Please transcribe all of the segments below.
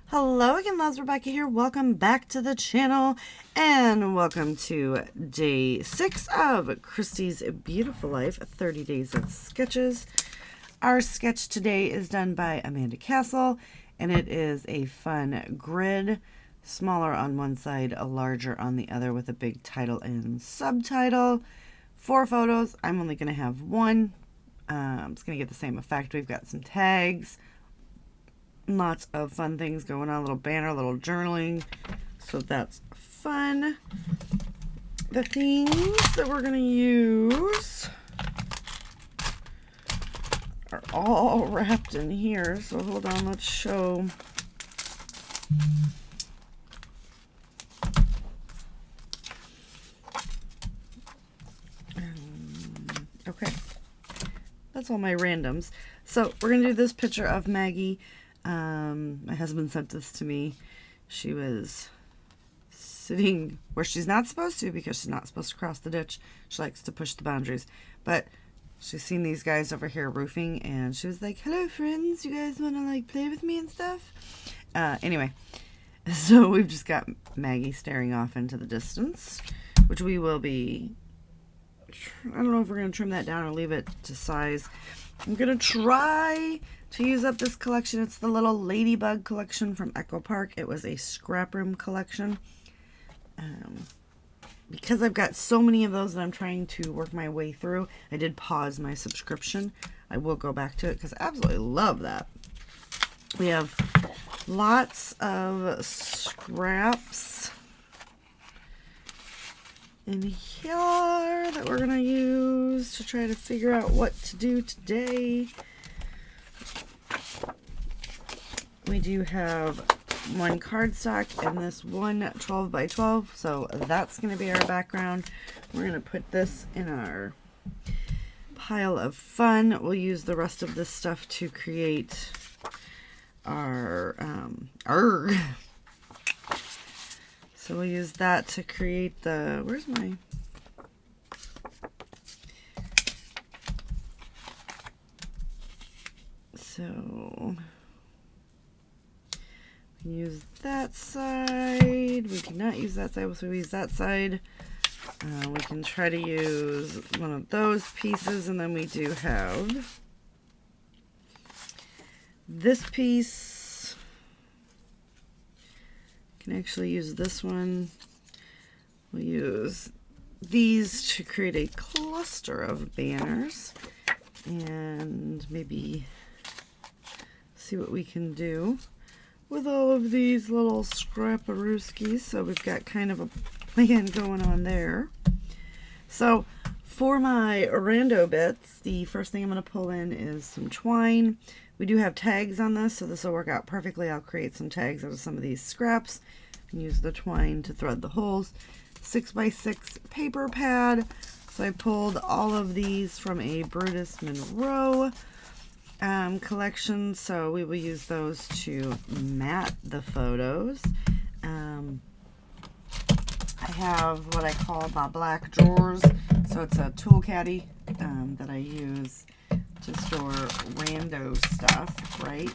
Hello again, loves. Rebecca here. Welcome back to the channel and welcome to day 6 of Christy's Beautiful Life, 30 Days of Sketches. Our sketch today is done by Amanda Castle and it is a fun grid, smaller on one side, a larger on the other with a big title and subtitle. 4 photos. I'm only going to have one. It's going to get the same effect. We've got some tags. Lots of fun things going on, a little banner, a little journaling, so that's fun. The things that we're going to use are all wrapped in here, so hold on, let's show. Okay, that's all my randoms. So we're going to do this picture of Maggie. My husband sent this to me. She was sitting where she's not supposed to because she's not supposed to cross the ditch. She likes to push the boundaries. But she's seen these guys over here roofing and she was like, "Hello friends, you guys want to like play with me and stuff?" Anyway, so we've just got Maggie staring off into the distance, which we will be, I don't know if we're going to trim that down or leave it to size. I'm going to try to use up this collection. It's the little ladybug collection from Echo Park. It was a scrap room collection. Because I've got so many of those that I'm trying to work my way through, I did pause my subscription. I will go back to it because I absolutely love that. We have lots of scraps in here that we're going to use to try to figure out what to do today. We do have one cardstock and this one 12 by 12, so that's going to be our background. We're going to put this in our pile of fun. We'll use the rest of this stuff to create our So we'll use that to create the, where's my, so we can use that side, we cannot use that side, so we use that side. We can try to use one of those pieces, and then we do have this piece. Can actually use this one. We'll use these to create a cluster of banners and maybe see what we can do with all of these little scraparooskies. So we've got kind of a plan going on there. So for my rando bits, the first thing I'm going to pull in is some twine. We do have tags on this, so this will work out perfectly. I'll create some tags out of some of these scraps and use the twine to thread the holes. 6x6 paper pad. So I pulled all of these from a Brutus Monroe collection, so we will use those to mat the photos. I have what I call my black drawers. So it's a tool caddy that I use to store rando stuff, right?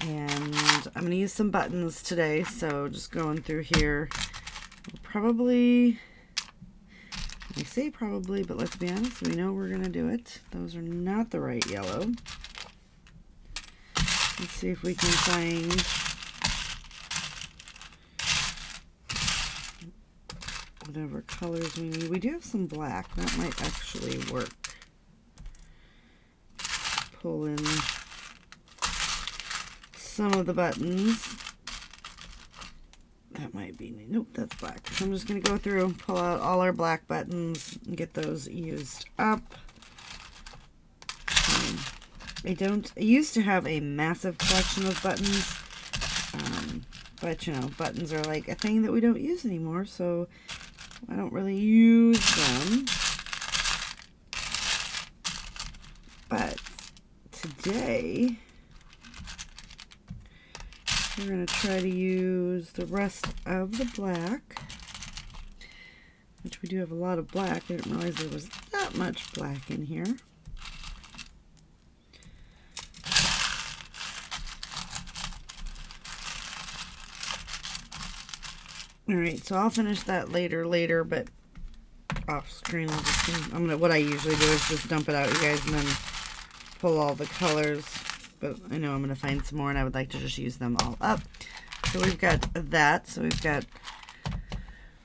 And I'm going to use some buttons today, so just going through here. We'll probably, I say probably, but let's be honest, we know we're going to do it. Those are not the right yellow. Let's see if we can find whatever colors we need. We do have some black. That might actually work. Pull in some of the buttons. That might be, nope, that's black. So I'm just going to go through and pull out all our black buttons and get those used up. I used to have a massive collection of buttons, but you know, buttons are like a thing that we don't use anymore, so I don't really use them. But today we're going to try to use the rest of the black, which we do have a lot of black. I didn't realize there was that much black in here. All right, so I'll finish that later, but off screen. What I usually do is just dump it out, you guys, and then pull all the colors. But I know I'm gonna find some more, and I would like to just use them all up. So we've got that. So we've got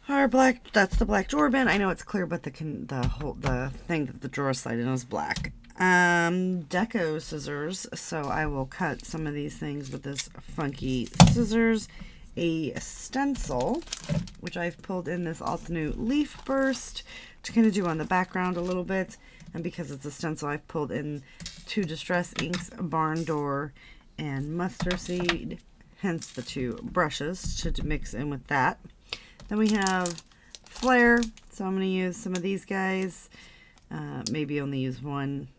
our black. That's the black drawer bin. I know it's clear, but the thing that the drawer slide in is black. Deco scissors. So I will cut some of these things with this funky scissors. A stencil, which I've pulled in this Altenew leaf burst to kind of do on the background a little bit. And because it's a stencil, I've pulled in 2 Distress inks, Barn Door, and Mustard Seed, hence the 2 brushes to mix in with that. Then we have Flare, so I'm going to use some of these guys, maybe only use 1,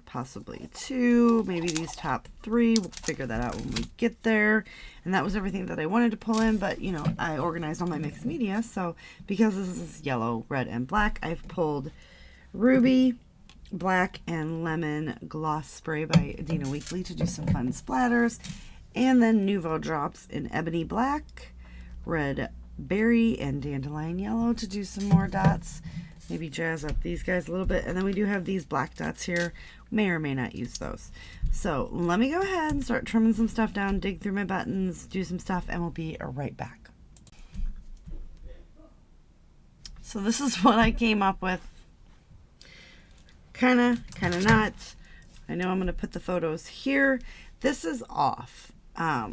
possibly 2, maybe these top 3. We'll figure that out when we get there. And that was everything that I wanted to pull in, but you know, I organized all my mixed media, so because this is yellow, red, and black, I've pulled Ruby, Black, and Lemon Gloss Spray by Dina Weekly to do some fun splatters, and then Nouveau Drops in Ebony Black, Red Berry, and Dandelion Yellow to do some more dots. Maybe jazz up these guys a little bit. And then we do have these black dots here. May or may not use those. So let me go ahead and start trimming some stuff down, dig through my buttons, do some stuff, and we'll be right back. So this is what I came up with. Kinda not. I know I'm going to put the photos here. This is off. I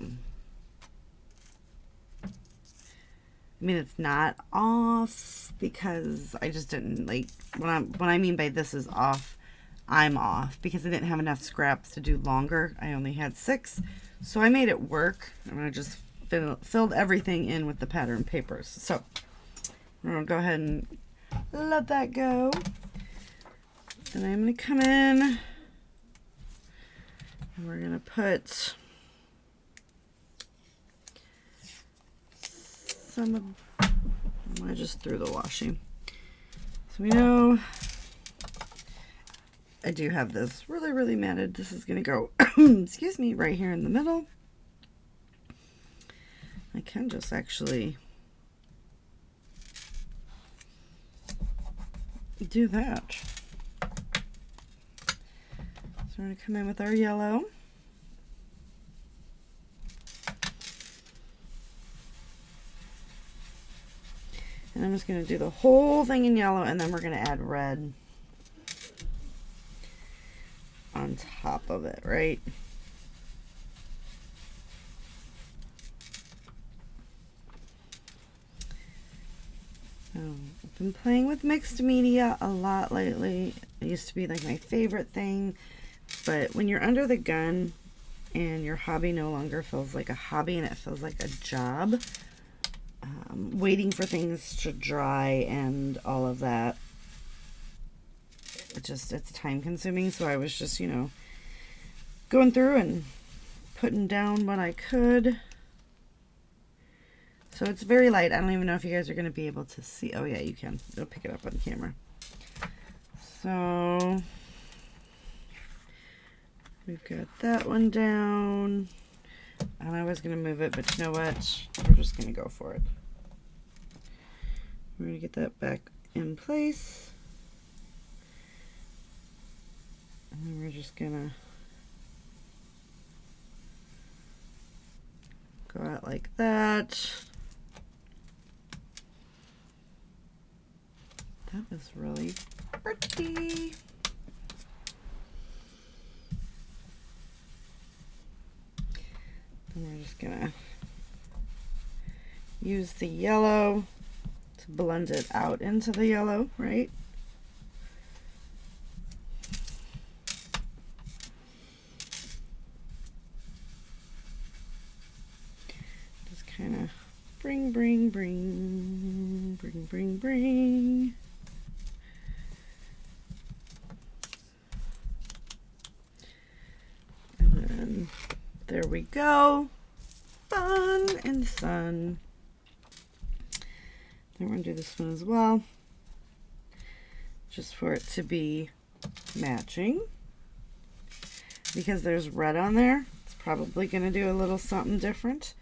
mean, it's not off because I just didn't like, what I mean by this is off, I'm off because I didn't have enough scraps to do longer. I only had 6, so I made it work. I'm going to just filled everything in with the pattern papers. So I'm going to go ahead and let that go. Then I'm going to come in and we're going to put some of, I just threw the washi. So we know I do have this really matted. This is going to go, excuse me, right here in the middle. I can just actually do that. So we're going to come in with our yellow. And I'm just going to do the whole thing in yellow, and then we're going to add red on top of it, right? So I've been playing with mixed media a lot lately. It used to be like my favorite thing. But when you're under the gun and your hobby no longer feels like a hobby and it feels like a job, waiting for things to dry and all of that, it's time consuming. So I was just, you know, going through and putting down what I could. So it's very light. I don't even know if you guys are going to be able to see. Oh yeah, you can. It'll pick it up on camera. So we've got that one down. And I was going to move it, but you know what? We're just going to go for it. We're going to get that back in place. And then we're just going to go out like that. That was really pretty. And we're just gonna use the yellow to blend it out into the yellow, right? Just kind of bring. And then there we go. Fun and sun. Then we're going to do this one as well, just for it to be matching. Because there's red on there, it's probably going to do a little something different.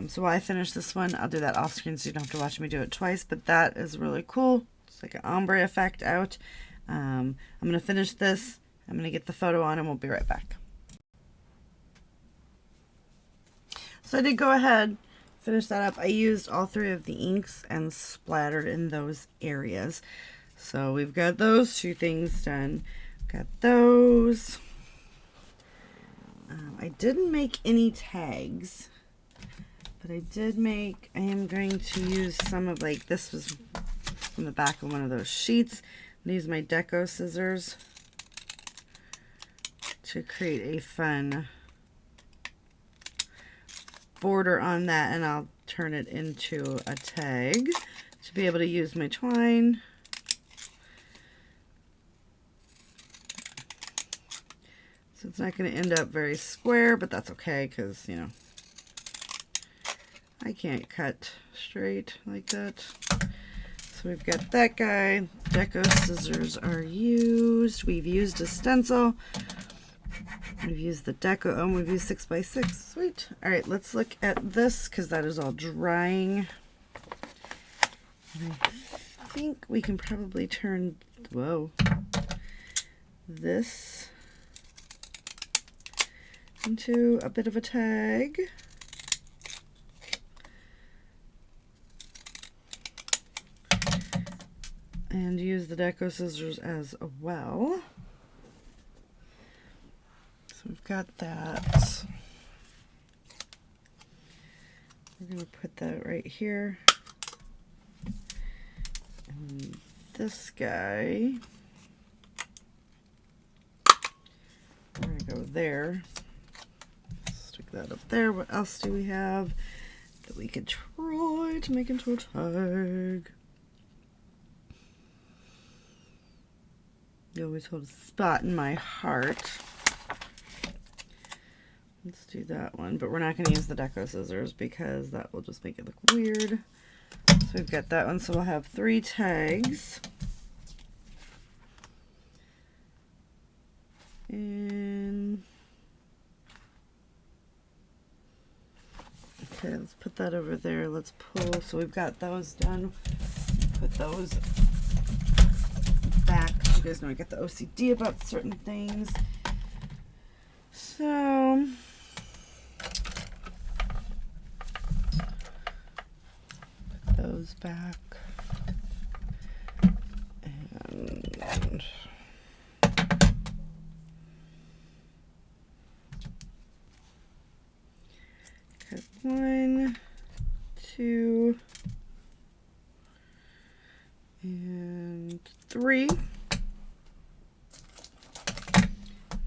So while I finish this one, I'll do that off screen so you don't have to watch me do it twice, but that is really cool. It's like an ombre effect out. I'm going to finish this. I'm going to get the photo on and we'll be right back. So I did go ahead, finish that up. I used all 3 of the inks and splattered in those areas. So we've got those 2 things done. Got those. I didn't make any tags, but I am going to use some of, like, this was from the back of one of those sheets. I'm going to use my deco scissors to create a fun border on that, and I'll turn it into a tag to be able to use my twine. So it's not going to end up very square, but that's okay because, you know, I can't cut straight like that. So we've got that guy. Deco scissors are used. We've used a stencil. We've used the deco. Oh, we've used 6x6. Sweet. All right, let's look at this because that is all drying. And I think we can probably turn, whoa, this into a bit of a tag. And use the deco scissors as well. So we've got that. We're going to put that right here. And this guy, we're going to go there. Stick that up there. What else do we have that we could try to make into a tag? You always hold a spot in my heart. Let's do that one, but we're not going to use the deco scissors because that will just make it look weird. So we've got that one, so we'll have 3 tags. And okay, let's put that over there. Let's pull, so we've got those done. Put those back. You guys know I get the OCD about certain things. So put those back. And cut 1, 2, and 3.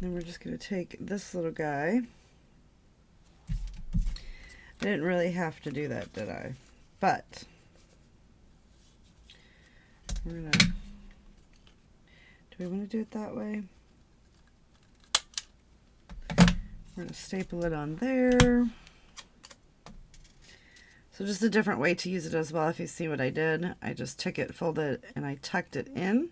Then we're just going to take this little guy. I didn't really have to do that, did I? But we're going to, do we want to do it that way? We're going to staple it on there. So just a different way to use it as well. If you see what I did, I just took it, folded it, and I tucked it in.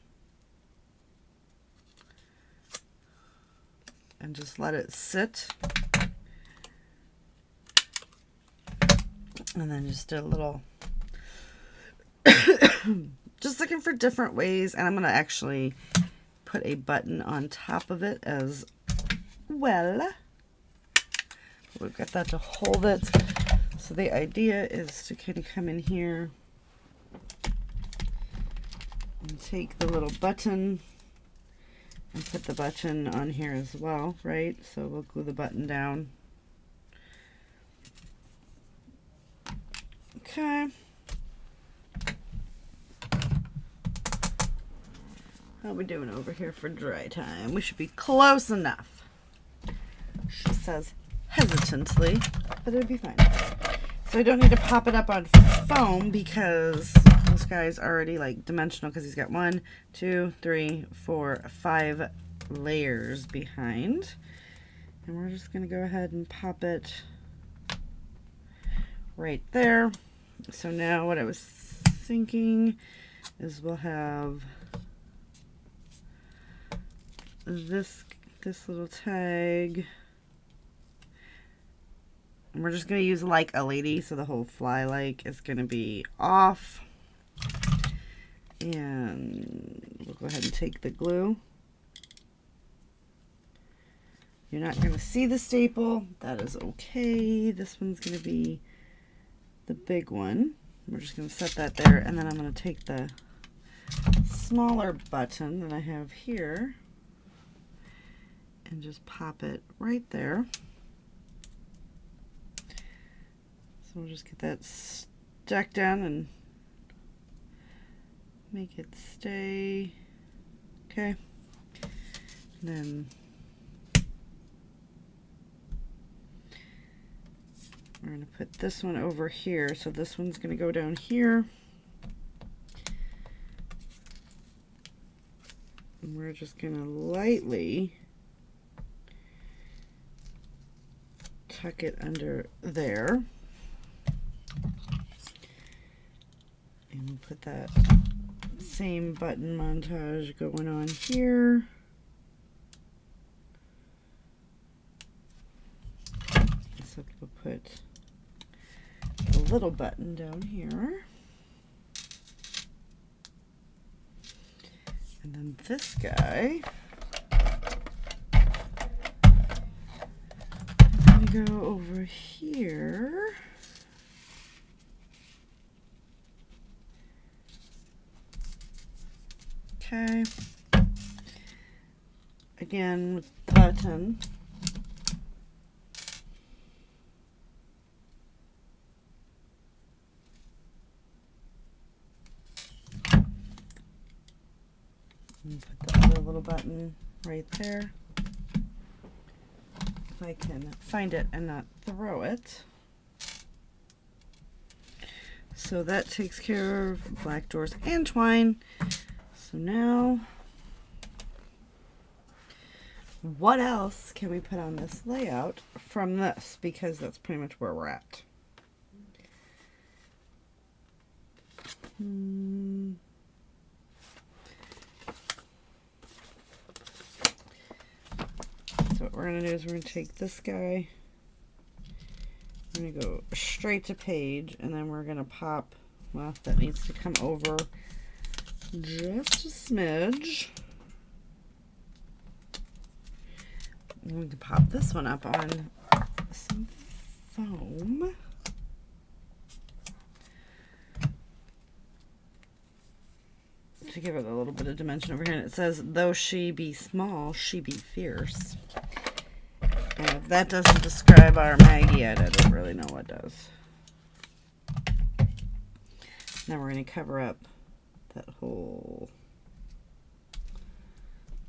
And just let it sit. And then just did a little, just looking for different ways. And I'm going to actually put a button on top of it as well. We've got that to hold it. So the idea is to kind of come in here and take the little button and put the button on here as well, right? So we'll glue the button down. Okay. How are we doing over here for dry time? We should be close enough. She says hesitantly, but it'll be fine. So I don't need to pop it up on foam because this guy's already like dimensional because he's got 1, 2, 3, 4, 5 layers behind. And we're just going to go ahead and pop it right there. So now what I was thinking is we'll have this little tag And we're just going to use like a lady, so the whole fly like is going to be off. And we'll go ahead and take the glue. You're not going to see the staple. That is okay. This one's going to be the big one. We're just going to set that there, and then I'm going to take the smaller button that I have here and just pop it right there. So we'll just get that stuck down and make it stay. Okay. And then we're going to put this one over here. So this one's going to go down here. And we're just going to lightly tuck it under there. And we'll put that same button montage going on here. So we'll put a little button down here. And then this guy, I'm going to go over here. Okay. Again with the button. And put the other little button right there. If I can find it and not throw it. So that takes care of black doors and twine. So now, what else can we put on this layout from this? Because that's pretty much where we're at. So what we're going to do is we're going to take this guy, we're going to go straight to page, and then we're going to pop, well, that needs to come over just a smidge. I'm going to pop this one up on some foam. To give it a little bit of dimension over here. And it says, though she be small, she be fierce. And if that doesn't describe our Maggie yet, I don't really know what does. Now we're going to cover up that whole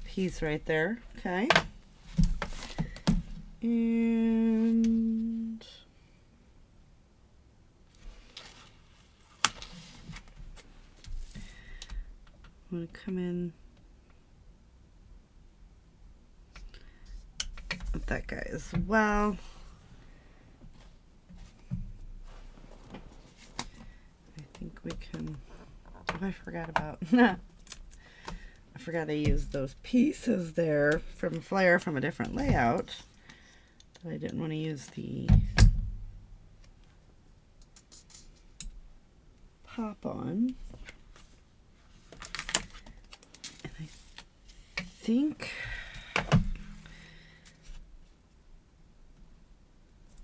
piece right there. Okay. And I'm going to come in with that guy as well. I think we can, oh, I forgot about, I forgot I used those pieces there from Flair from a different layout. I didn't want to use the pop-on. And I think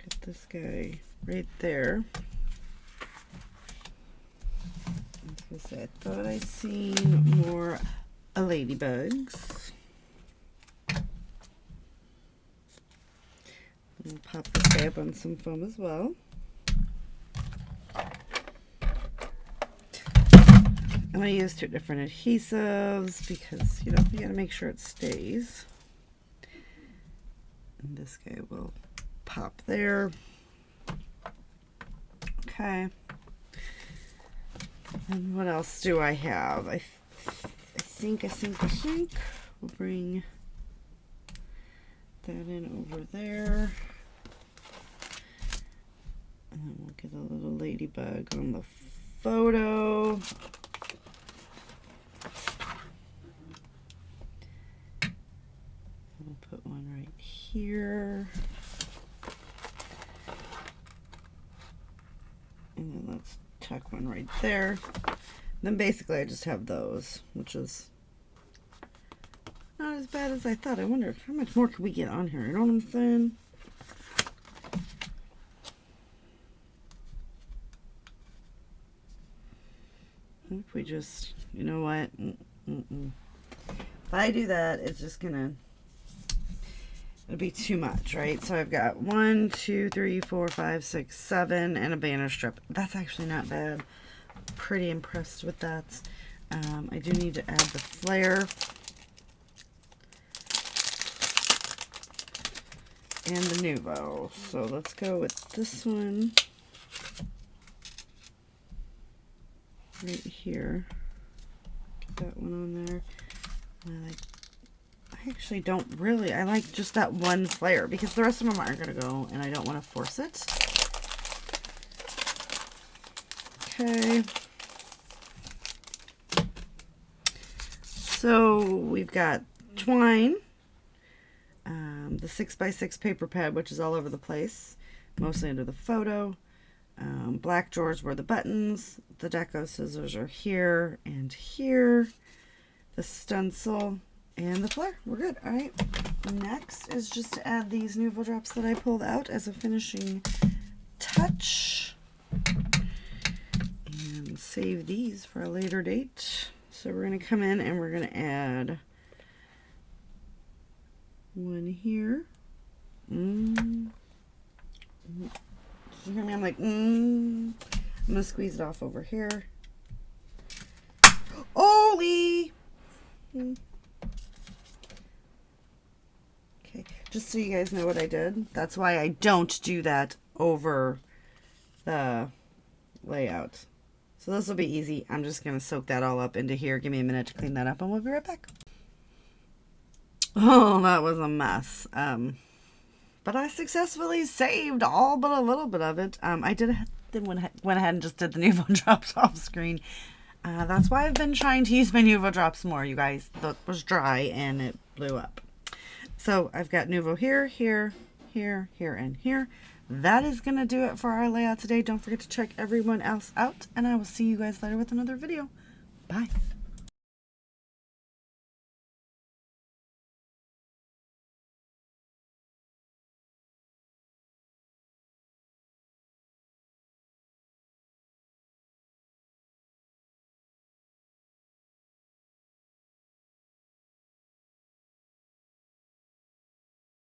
get this guy right there. I was gonna say, I thought I seen more ladybugs. And pop this guy up on some foam as well. I'm going to use 2 different adhesives because, you know, you got to make sure it stays. And this guy will pop there. Okay. And what else do I have? I think we'll bring that in over there. And then we'll get a little ladybug on the photo. We'll put one right here. tuck one right there. Then basically I just have those, which is not as bad as I thought. I wonder how much more can we get on here? You know what I'm saying? If we just, you know what? If I do that, it's just gonna, it'll be too much, right? So I've got 1, 2, 3, 4, 5, 6, 7, and a banner strip. That's actually not bad. Pretty impressed with that. I do need to add the flare and the Nuvo. So let's go with this one right here. Get that one on there. I actually don't really, I like just that one flare because the rest of them aren't going to go and I don't want to force it. Okay. So we've got twine, the 6x6 paper pad, which is all over the place, mostly under the photo. Black drawers were the buttons. The deco scissors are here and here. The stencil and the flare. We're good. All right. Next is just to add these Nuvo drops that I pulled out as a finishing touch. And save these for a later date. So we're going to come in and we're going to add one here. You hear me? I'm like, I'm going to squeeze it off over here. Holy! Okay, just so you guys know what I did. That's why I don't do that over the layout. So this will be easy. I'm just going to soak that all up into here. Give me a minute to clean that up and we'll be right back. Oh, that was a mess. But I successfully saved all but a little bit of it. I then went ahead and just did the Nuvo drops off screen. That's why I've been trying to use my Nuvo drops more, you guys. That was dry and it blew up. So I've got Nuvo here, here, here, here, and here. That is going to do it for our layout today. Don't forget to check everyone else out, and I will see you guys later with another video. Bye.